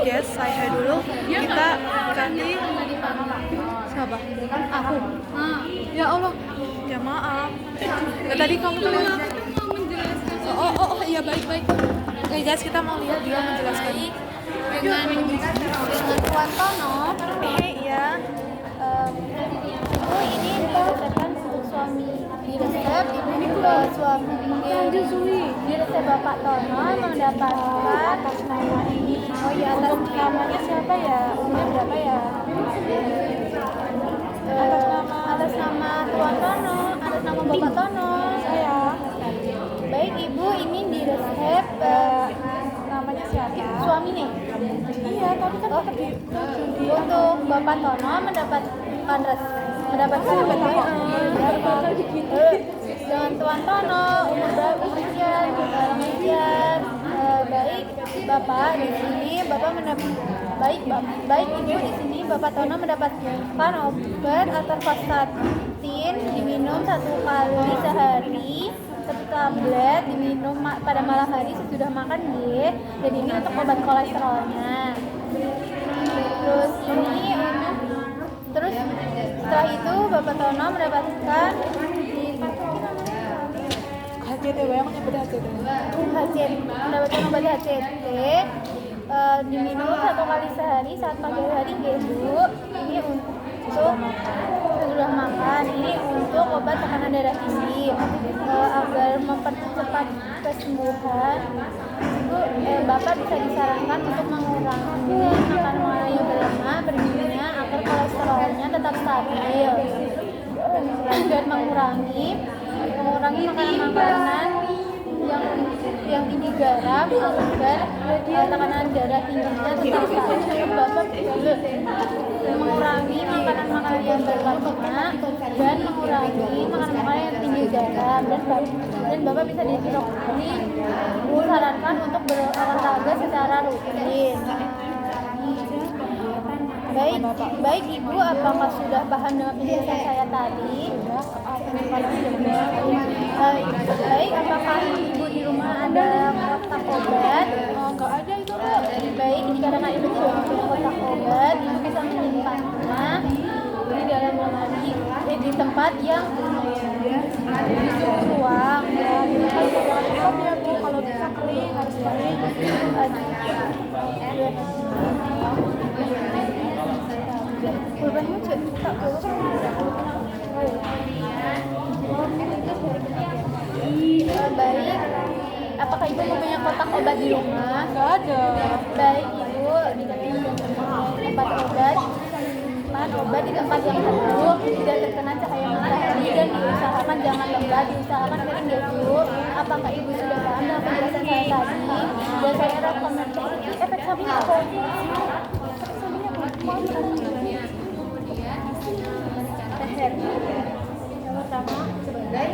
guys, saya dulu. Kita ganti siapa? Aku. Ya Allah. Ya maaf. Nah, tadi kamu kelihatan. Oh, iya baik. Oke guys, kita mau lihat dia menjelaskan. dengan Tuan Tono. Iya. Ini diresepkan untuk suami di resep ini ke suami di resep Bapak Tono mendapatkan atas nama ini. Oh iya, atas namanya siapa ya? Umurnya berapa ya? Atas nama Tuan Tono, atas nama Bapak Tono. Saya. Baik Ibu, ini di resep Namanya siapa? suami nih. Iya, tapi kan tetap di Untuk Bapak Tono mendapatkan dengan Tuan Tono umur sekian. Baik Bapak di sini baik Ibu di sini Bapak Tono mendapatkan obat atorvastatin diminum 1 kali sehari, 1 tablet diminum pada malam hari sesudah makan dan ini untuk obat kolesterolnya. Terus setelah itu Bapak Tono mendapatkan HCTW, yang menyebut HCTW. mendapatkan obat HCT diminum 1 kali sehari saat pagi hari Bu. Ini untuk sesudah makan. Ini untuk obat tekanan darah tinggi agar mempercepat kesembuhan. Bapak bisa disarankan untuk mengurangi makanan yang berlemak berminyak agar kolesterolnya tetap stabil dan mengurangi makanan yang tinggi garam agar tekanan darah tingginya tetap stabil. Bapak mengurangi makanan yang berlemak dan mengurangi makanan yang tinggi garam dan Bapak bisa disarankan untuk berolahraga secara rutin. Baik Ibu, apakah sudah paham dengan penjelasan saya tadi? Baik, apakah Ibu di rumah ada kotak obat? Enggak ada itu. Baik, dikarenakan Ibu tidak punya kotak obat, Ibu bisa menyimpannya di dalam lemari di tempat yang ruang. Kalau bisa kering harus kering. Baik, apakah Ibu mempunyai kotak obat di rumah? Enggak ada. Baik Ibu, di tempat obat di tempat yang teduh, tidak terkena cahaya matahari dan diusahakan jangan lembab, diusahakan kering ya Bu. Apakah Ibu sudah paham dengan penjelasan saya tadi? Dan saya rekomendasi efek samping apa? Yang pertama sebagai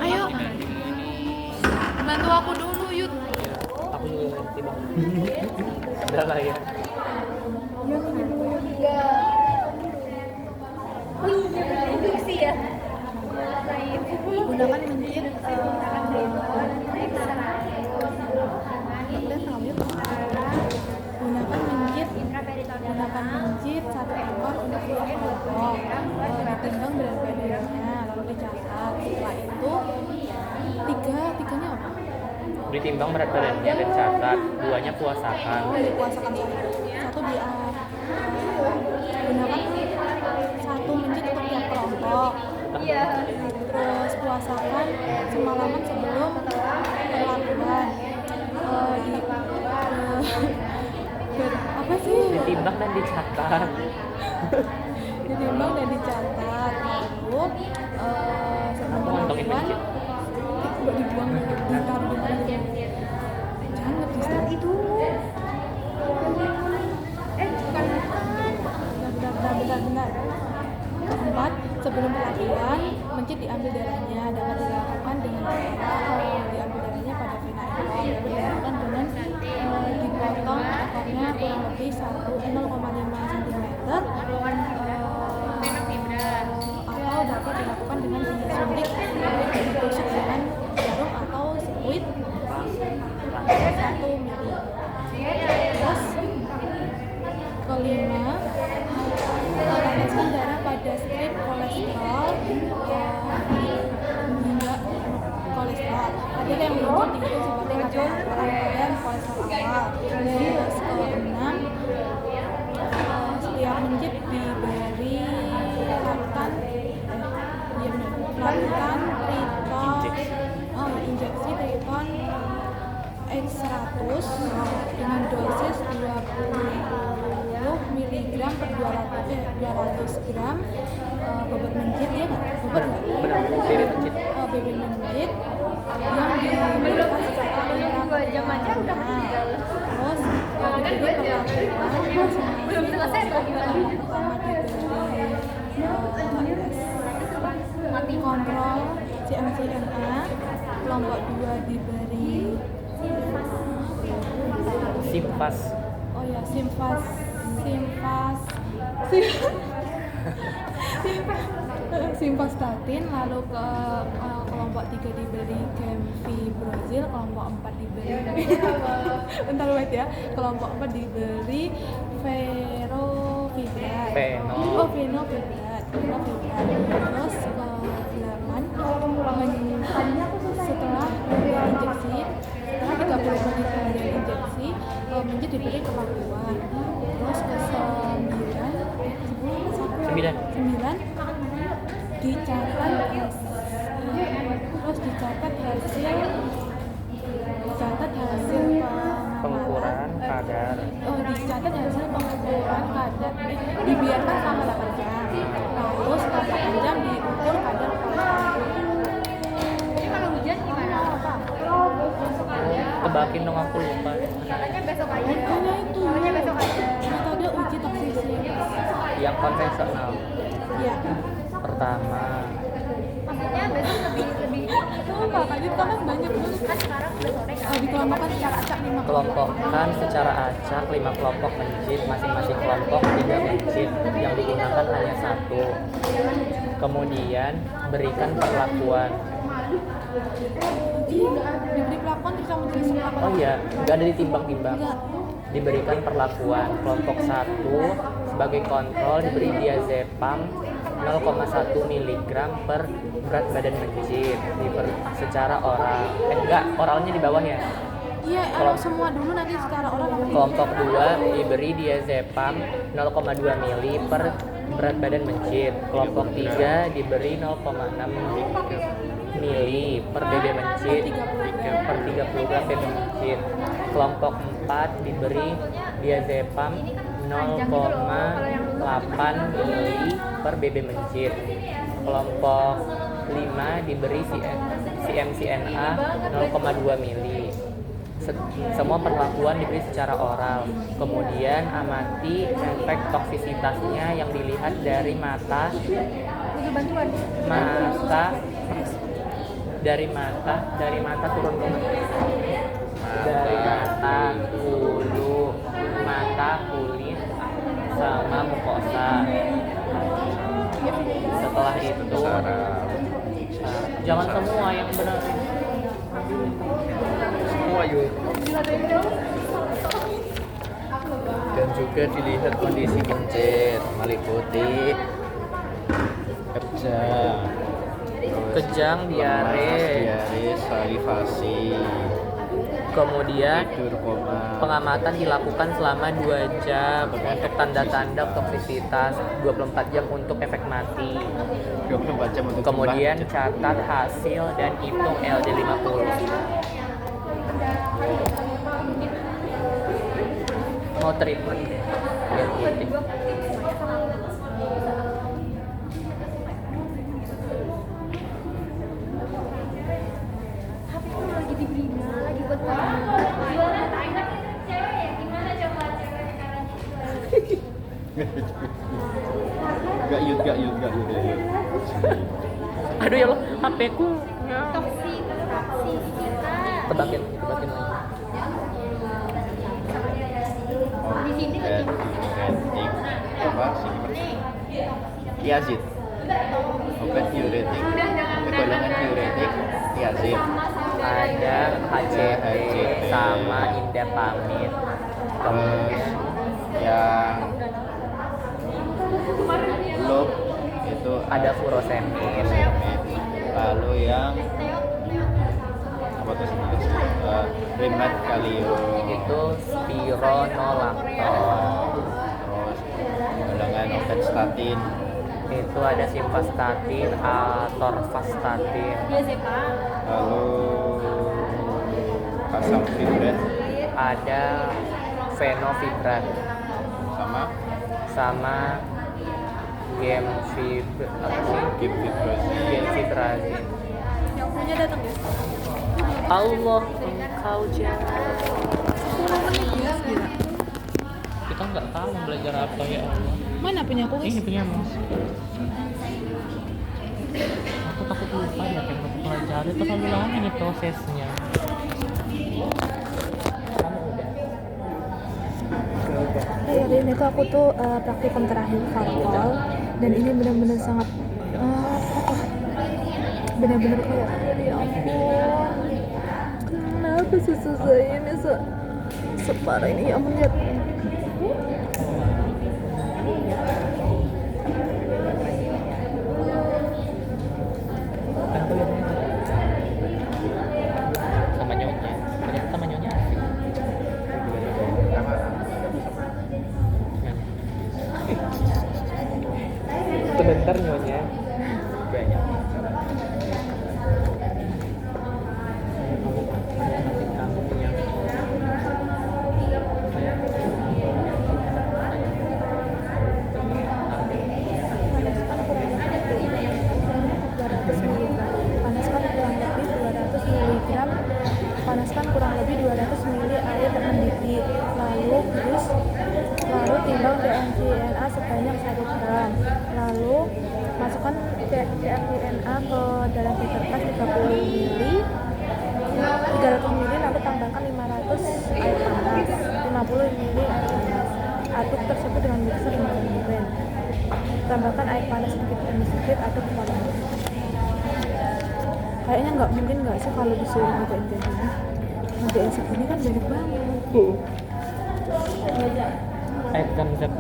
Ayo. Bantu aku dulu, Yud. Aku juga ngerti bang. Udah lah ya. induksi ya. Gunakan menjit. Gunakan menjit 1 ekor untuk setiap kelompok. Ditimbang berat badannya, lalu dicatat. Setelah itu tiganya apa? Ditimbang berat badannya dan catat. 2-nya puasakan. Puasakan satu gunakan 1 menjit untuk tiap kelompok. Terus puasakan semalaman sebelum perlakuan. Apa sih? Ditimbang dan dicatat. Ditimbang dan dicatat. Lalu sebelum Ngantongin perlakuan menjit. dibuang, ditaruh di mana? Jangan ngedistat itu. Benar. Keempat, sebelum pelatihan, menjit diambil darahnya. Dapat dilakukan dengan cara diambil darahnya pada vena ekor, lalu dilakukan dengan dipotong ekornya kurang lebih 0,5 cm atau dapat dilakukan dengan suntik ditusuk dengan jarum atau sekuit Belum selesai atau gimana? Kontrol CMCNA, kelompok 2 diberi Simpas. oh ya simpas simvastatin, lalu ke kelompok 3 diberi gemfibrozil, kelompok 4 diberi bentar wait ya, kelompok 4 diberi ferovibrat fenovibrat, terus ke 8 setelah injeksi, setelah 30 menit kemudian injeksi, menjadi diberi perlakuan, terus ke 9 dicatat Pengukuran kadar. dicatat hasil pengukuran kadar, dibiarkan selama 8 jam, lalu setelah 8 jam diukur kadar kolesterol. Jadi kalau hujan gimana? Tebakin dong, aku lupa. Katanya besok aja. Makanya itu Katanya besok aja. metode uji toksisitas. Yang konvensional. Ya, Pertama, Maksudnya besok lebih itu apa? Tadi kan banyak banget. kan sekarang udah sore kan. Dikelompokkan secara acak 5 kelompokkan secara acak 5 kelompok menjit, masing-masing kelompok 3 menjit, yang digunakan hanya 1. Kemudian berikan perlakuan. Diberi pelakon bisa menjelaskan pelakon. Oh iya, nggak ada ditimbang-timbang. Enggak. Diberikan perlakuan. Kelompok 1 sebagai kontrol diberi diazepam 0,1 mg per berat badan menjit secara oral. Oralnya di bawah ya. Iya, semua dulu nanti secara oral. Kelompok 2 diberi diazepam 0,2 mili per berat badan menjit. Kelompok 3 diberi 0,6 mili per BB menjit per 30 gram BB menjit. Kelompok 4 diberi diazepam 0,8 mili per BB menjit. Kelompok 5 diberi CMCNA 0,2 mili. Semua perlakuan diberi secara oral. Kemudian amati efek toksisitasnya yang dilihat dari mata dari mata turun ke dari mata, bulu, mata, kulit, sama mukosa. Setelah itu jangan semua yang benar. Semua yuk. Dan juga dilihat kondisi mencet, meliputi Kejang, diare, salivasi, kemudian tidur koma. pengamatan dilakukan selama 2 jam untuk tanda-tanda toksisitas, 24 jam untuk efek mati. 24 jam untuk Kemudian jumlah. catat hasil dan hitung LD50. Mau treatment biar putih. Lagi di Brina, lagi buat Gak yuk. Aduh ya Allah, HP ku. toksi kita. Tebakin lagi. Diuretik apa sih? Tiazid. Obat diuretik. Golongan diuretik tiazid. Ada HCP sama indapamid. Terus yang loop itu Ada furosemid. lalu yang apa tuh sebenarnya remat kalium Itu spironolactone. terus golongan obat statin Itu ada simvastatin, atorvastatin. lalu asam fibrat Ada fenovibrat sama gemfibrazin. Yang punya datang ya? Allah engkau jahat. 10 menit ya, gila. Kita nggak tahu belajar apa ya Allah. Mana punya aku guys? Ini punya Mas. Aku takut lupa ya kan aku pelajari terlalu lama ini prosesnya. Kamu udah? Hari ini tuh aku tuh praktikum terakhir Farkol dan ini benar-benar sangat benar-benar kayak ya ampun, kenapa susah ini separah ini, ya ampun lihat. Kan tuh sama nyonya. Ternyata sama nyonya asik. Sebentar nyonya. Banyak. Kamu punya Panaskan kurang lebih 200 ml air mendidih, lalu timbang DMCNA sebanyak 1 gram, lalu masukkan DMCNA ke dalam bekertas 300 ml, lalu tambahkan 500 air panas, 50 ml air panas, aduk tersebut dengan mixer hingga mengembang. Tambahkan air panas sedikit demi sedikit, aduk kembali. Kayaknya nggak mungkin nggak sih kalau disuruh ngerjain kayak gini. Ngerjain segini kan banyak banget. konsep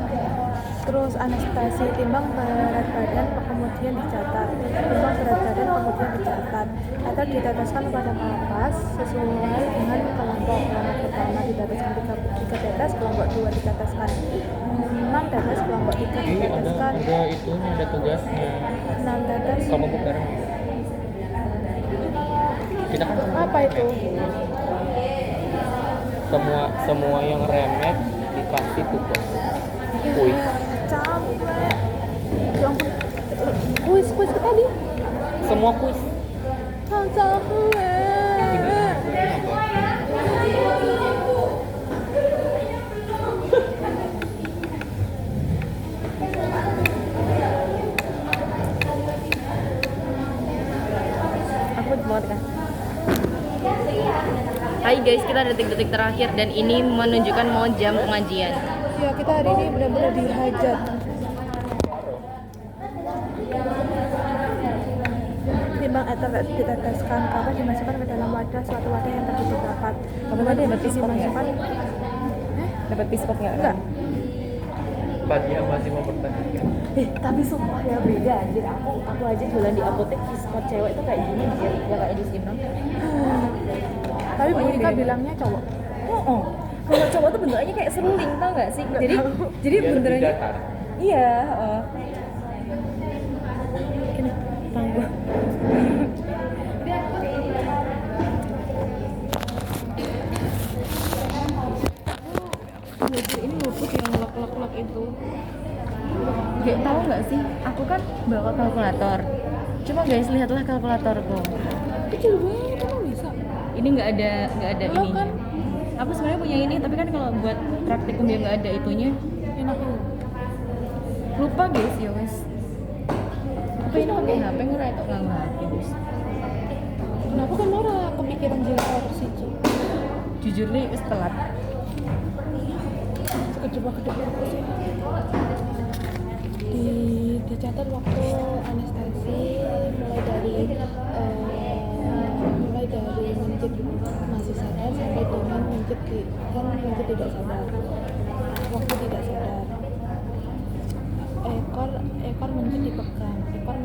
Terus anestesi, timbang berat badan kemudian dicatat, timbang berat badan kemudian dicatat, atau diteteskan pada kapas sesuai dengan kelompok. Kelompok pertama diteteskan 3 tetes, kelompok 2 diteteskan 6 tetes, kelompok 3 ini diteteskan ada itunya, ada tugasnya. 6 tetes. Kamu bukan kita kan Apa itu? semua yang remek dikasih tugas. Kuis. Capek. Ya ampun. Kuis tadi. Semua kuis. Capek. Aku banget kan. Hai guys, kita detik-detik terakhir dan ini menunjukkan mau jam pengajian. Ya, kita hari ini benar-benar dihajat. Timbang atau diteteskan, kapas dimasukkan ke dalam wadah, suatu wadah yang tertutup rapat. Kemudian dimasukkan. Dapat pispot nggak? Enggak. Bagi yang masih mau bertanya. Tapi sumpah ya beda anjir. Aku aja jualan di apotek pispot cewek itu kayak gini anjir, ya kayak di sini. Tapi Bu Ika bilangnya cowok. Oh. Kalau cowok tuh bentukannya kayak seruling, tau gak sih? Jadi benerannya iya, Ini tangguh. Ini lupus yang lek itu. Gak tahu nggak sih? Aku kan bawa kalkulator. Coba guys, lihatlah kalkulatorku. Kecil banget, emang bisa? Ini nggak ada Lo ininya. kan? Aku sebenarnya punya ini, tapi kan kalau buat praktikum dia nggak ada itunya. Enak lu. Lupa guys, ya wes. Apa ini pakai HP nggak itu nggak HP guys? Kenapa kan Nora kepikiran jadi kalkulator siji? Jujur nih, wes telat. Kejebak sih. Dicatat waktu anestesi mulai dari menjit masih sadar sampai dengan menjit tidak sadar. Waktu tidak sadar. Ekor menjit dipegang. Ekor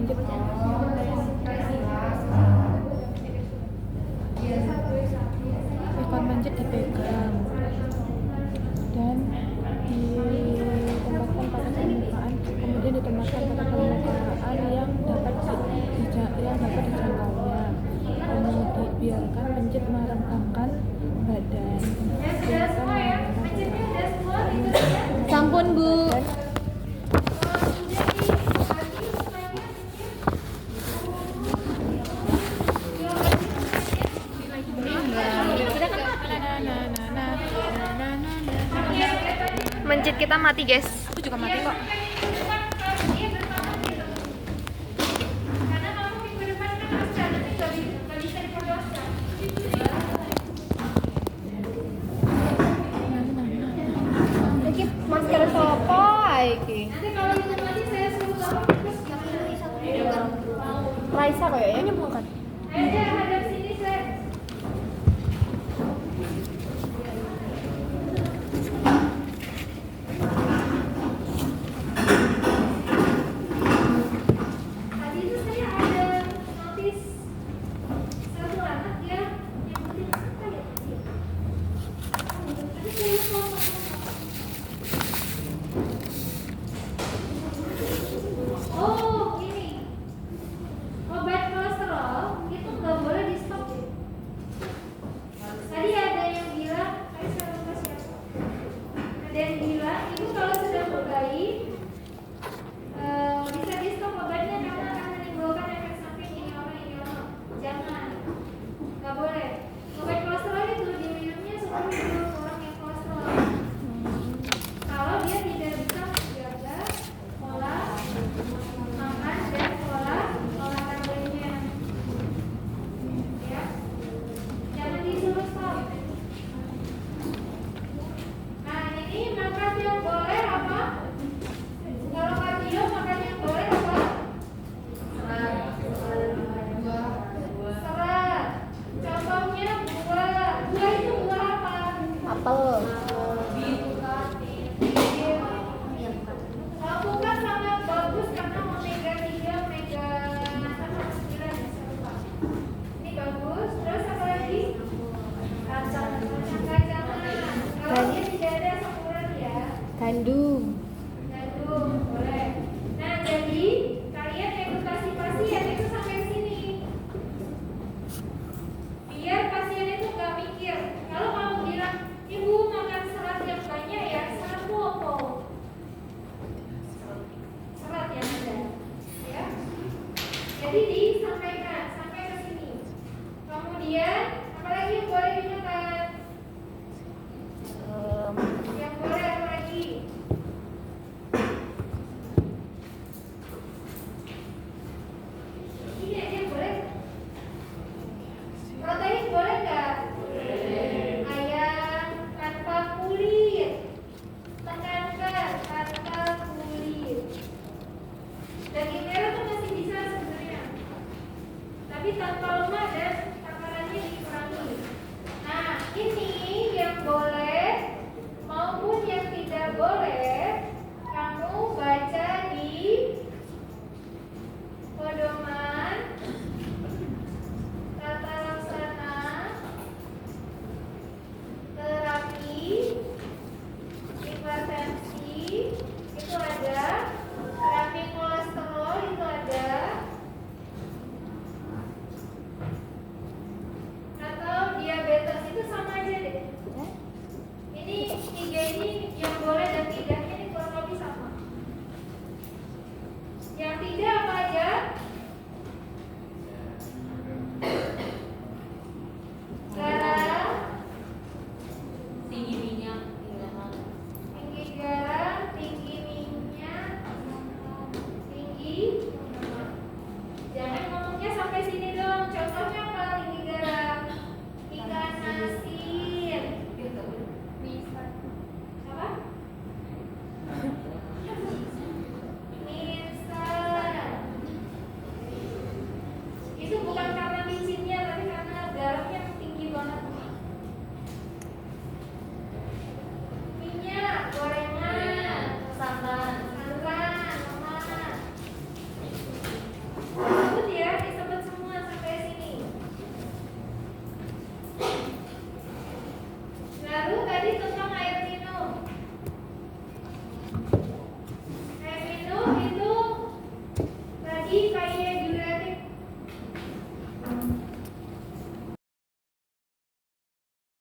menjit dipegang dan ditempatkan pada permukaan, kemudian ditempatkan pada permukaan yang dapat dijangkaunya. Kemudian biarkan menjit merengkangkan badan. Sampun Bu. mencit kita mati guys. Aku juga mati kok. Iki masker sopo iki? Raisa kayaknya bukan. Oh, gini. Obat kolesterol itu nggak boleh di stop ya. Tadi ada yang bilang, saya lupa siapa. Ada yang bilang, ibu kalau sudah berbayi bisa di stop obatnya karena akan menimbulkan efek samping ini orang. Jangan, nggak boleh. Obat kolesterol itu diminumnya seumur orang yang kolesterol. Kalau dia tidak bisa menjaga pola makan dan pola olahraganya, ya, jangan disuruh stop. Nah ini makan yang boleh apa? Kalau kardio makan yang boleh apa? Serat. Contohnya buah. Buah itu buah apa? Apel. Alpukat sangat bagus karena omega 3, omega 9 ya, saya lupa. Ini bagus. Terus apa lagi? Kacang-kacangan. Kalau dia tidak ada campuran ya. Gandum. Gandum boleh. Nah jadi kalian edukasi pasien itu sampai sini. Biar pasien itu nggak mikir. Kalau kamu bilang ibu makan serat yang banyak ya, serat itu apa? Serat yang ada, ya. Jadi disampaikan sampai ke sini. Kemudian apalagi yang boleh dimakan? Yang boleh apa lagi? Ini aja boleh. Protein boleh nggak? Ayam tanpa kulit. Tekankan tanpa kulit. Daging merah tuh masih bisa sebenarnya, tapi tanpa lemak dan takarannya dikurangi. Nah ini yang boleh maupun yang tidak boleh